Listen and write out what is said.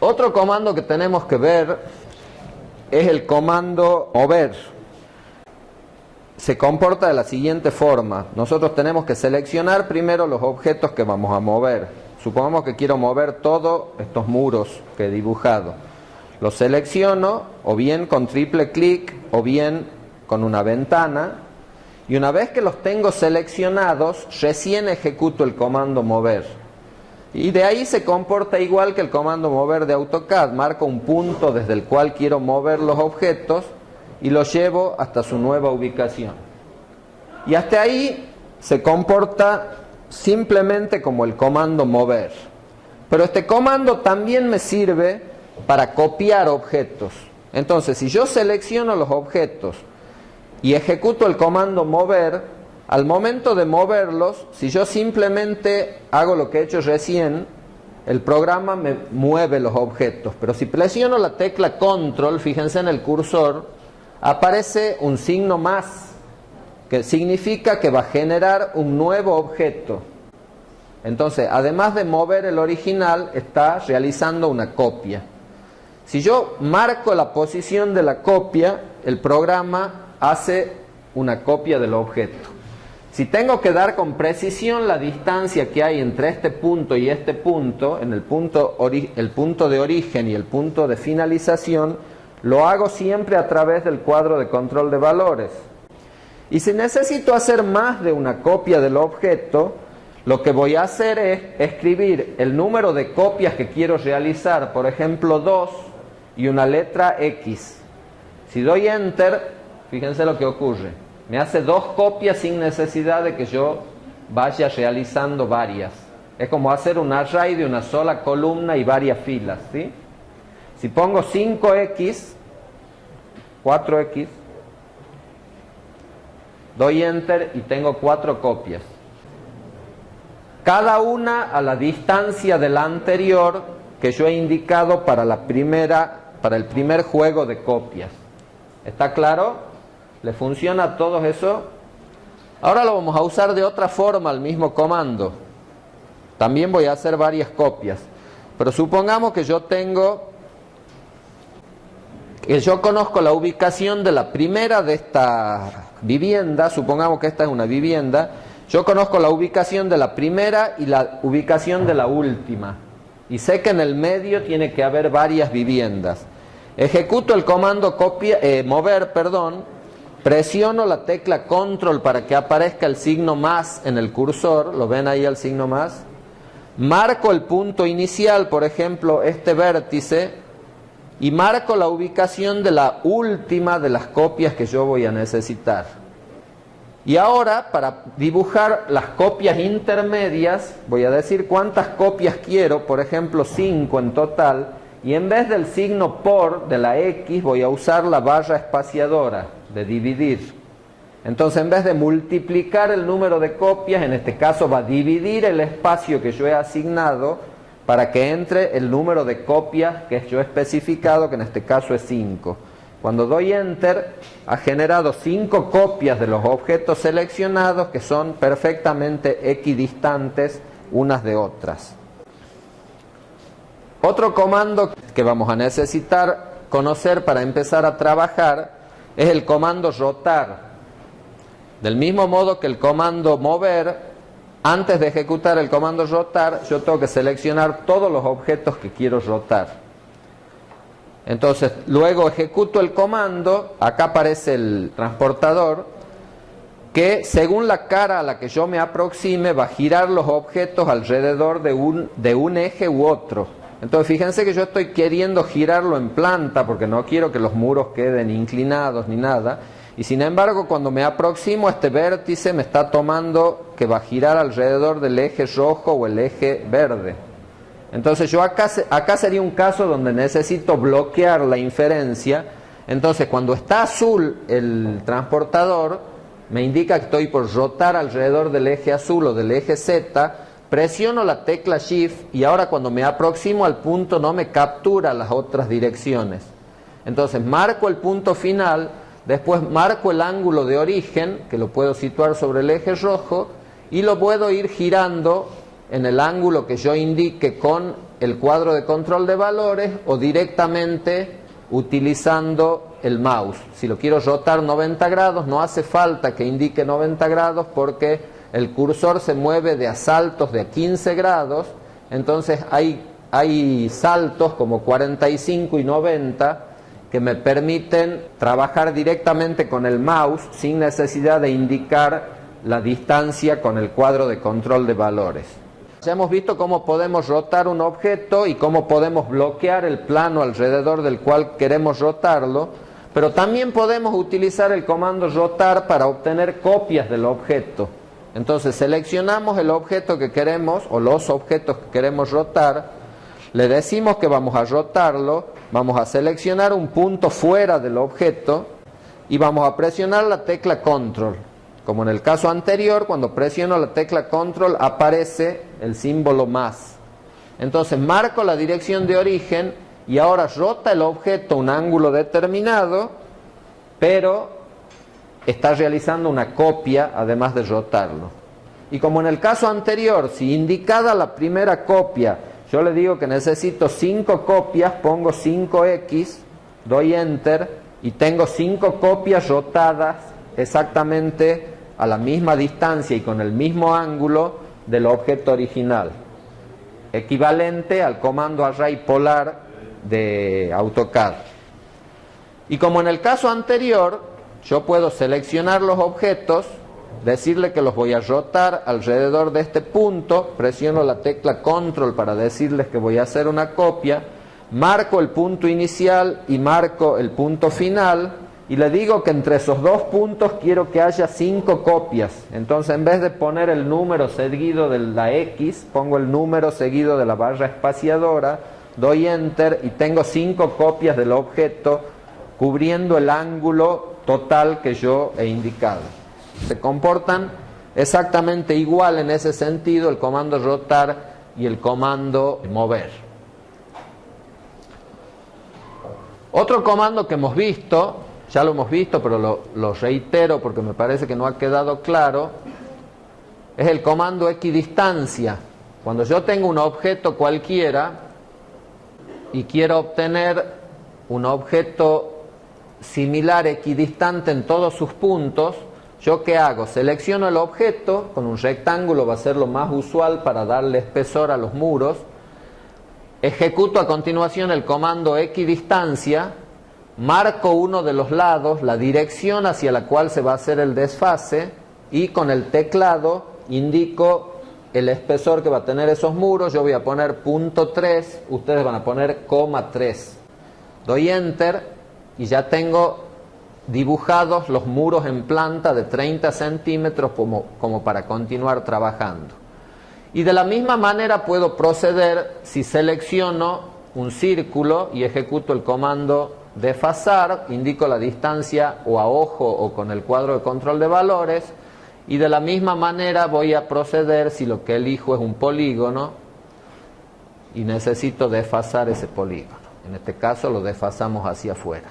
Otro comando que tenemos que ver es el comando mover. Se comporta de la siguiente forma. Nosotros tenemos que seleccionar primero los objetos que vamos a mover. Supongamos que quiero mover todos estos muros que he dibujado. Los selecciono o bien con triple clic o bien con una ventana. Y una vez que los tengo seleccionados, recién ejecuto el comando mover. Y de ahí se comporta igual que el comando mover de AutoCAD. Marco un punto desde el cual quiero mover los objetos y los llevo hasta su nueva ubicación. Y hasta ahí se comporta simplemente como el comando mover. Pero este comando también me sirve para copiar objetos. Entonces, si yo selecciono los objetos y ejecuto el comando mover, al momento de moverlos, si yo simplemente hago lo que he hecho recién, el programa me mueve los objetos. Pero si presiono la tecla control, fíjense en el cursor, aparece un signo más, que significa que va a generar un nuevo objeto. Entonces, además de mover el original, está realizando una copia. Si yo marco la posición de la copia, el programa hace una copia del objeto. Si tengo que dar con precisión la distancia que hay entre este punto y este punto, en el punto de origen y el punto de finalización, lo hago siempre a través del cuadro de control de valores. Y si necesito hacer más de una copia del objeto, lo que voy a hacer es escribir el número de copias que quiero realizar, por ejemplo 2 y una letra X. Si doy Enter, fíjense lo que ocurre. Me hace 2 copias sin necesidad de que yo vaya realizando varias. Es como hacer un array de una sola columna y varias filas, ¿sí? Si pongo 5X, 4X, doy Enter y tengo 4 copias. Cada una a la distancia de la anterior que yo he indicado para el primer juego de copias. ¿Está claro? ¿Le funciona a todos eso? Ahora lo vamos a usar de otra forma, el mismo comando. También voy a hacer varias copias. Pero supongamos que yo conozco la ubicación de la primera de esta vivienda. Supongamos que esta es una vivienda. Yo conozco la ubicación de la primera y la ubicación de la última. Y sé que en el medio tiene que haber varias viviendas. Ejecuto el comando mover, presiono la tecla control para que aparezca el signo más en el cursor. ¿Lo ven ahí el signo más? Marco el punto inicial, por ejemplo, este vértice, y marco la ubicación de la última de las copias que yo voy a necesitar. Y ahora, para dibujar las copias intermedias, voy a decir cuántas copias quiero, por ejemplo 5 en total, y en vez del signo por de la X voy a usar la barra espaciadora de dividir. Entonces, en vez de multiplicar el número de copias, en este caso va a dividir el espacio que yo he asignado para que entre el número de copias que yo he especificado, que en este caso es 5. Cuando doy Enter, ha generado 5 copias de los objetos seleccionados que son perfectamente equidistantes unas de otras. Otro comando que vamos a necesitar conocer para empezar a trabajar es el comando rotar. Del mismo modo que el comando mover, antes de ejecutar el comando rotar, yo tengo que seleccionar todos los objetos que quiero rotar. Entonces, luego ejecuto el comando, acá aparece el transportador, que según la cara a la que yo me aproxime, va a girar los objetos alrededor de un eje u otro. Entonces, fíjense que yo estoy queriendo girarlo en planta, porque no quiero que los muros queden inclinados ni nada. Y sin embargo, cuando me aproximo a este vértice, me está tomando que va a girar alrededor del eje rojo o el eje verde. Entonces yo acá sería un caso donde necesito bloquear la inferencia. Entonces cuando está azul el transportador, me indica que estoy por rotar alrededor del eje azul o del eje Z, presiono la tecla Shift y ahora cuando me aproximo al punto no me captura las otras direcciones. Entonces marco el punto final, después marco el ángulo de origen, que lo puedo situar sobre el eje rojo, y lo puedo ir girando en el ángulo que yo indique con el cuadro de control de valores o directamente utilizando el mouse. Si lo quiero rotar 90 grados, no hace falta que indique 90 grados porque el cursor se mueve de a saltos de a 15 grados, entonces hay saltos como 45 y 90 que me permiten trabajar directamente con el mouse sin necesidad de indicar la distancia con el cuadro de control de valores. Ya hemos visto cómo podemos rotar un objeto y cómo podemos bloquear el plano alrededor del cual queremos rotarlo, pero también podemos utilizar el comando rotar para obtener copias del objeto. Entonces seleccionamos el objeto que queremos o los objetos que queremos rotar, le decimos que vamos a rotarlo, vamos a seleccionar un punto fuera del objeto y vamos a presionar la tecla control. Como en el caso anterior, cuando presiono la tecla control aparece el símbolo más. Entonces marco la dirección de origen y ahora rota el objeto a un ángulo determinado, pero está realizando una copia además de rotarlo. Y como en el caso anterior, si indicada la primera copia, yo le digo que necesito 5 copias, pongo 5x, doy enter y tengo 5 copias rotadas exactamente a la misma distancia y con el mismo ángulo del objeto original, equivalente al comando array polar de AutoCAD. Y como en el caso anterior, yo puedo seleccionar los objetos, decirle que los voy a rotar alrededor de este punto, presiono la tecla control para decirles que voy a hacer una copia, marco el punto inicial y marco el punto final, y le digo que entre esos dos puntos quiero que haya 5 copias. Entonces en vez de poner el número seguido de la X, pongo el número seguido de la barra espaciadora, doy enter y tengo 5 copias del objeto cubriendo el ángulo total que yo he indicado. Se comportan exactamente igual en ese sentido el comando rotar y el comando mover. Otro comando que hemos visto, ya lo hemos visto, pero lo reitero porque me parece que no ha quedado claro, es el comando equidistancia. Cuando yo tengo un objeto cualquiera y quiero obtener un objeto similar, equidistante en todos sus puntos, ¿yo qué hago? Selecciono el objeto, con un rectángulo va a ser lo más usual para darle espesor a los muros, ejecuto a continuación el comando equidistancia, marco uno de los lados, la dirección hacia la cual se va a hacer el desfase y con el teclado indico el espesor que va a tener esos muros. Yo voy a poner .3, ustedes van a poner ,3. Doy enter y ya tengo dibujados los muros en planta de 30 centímetros como para continuar trabajando. Y de la misma manera puedo proceder si selecciono un círculo y ejecuto el comando desfasar, indico la distancia o a ojo o con el cuadro de control de valores, y de la misma manera voy a proceder si lo que elijo es un polígono y necesito desfasar ese polígono. En este caso lo desfasamos hacia afuera.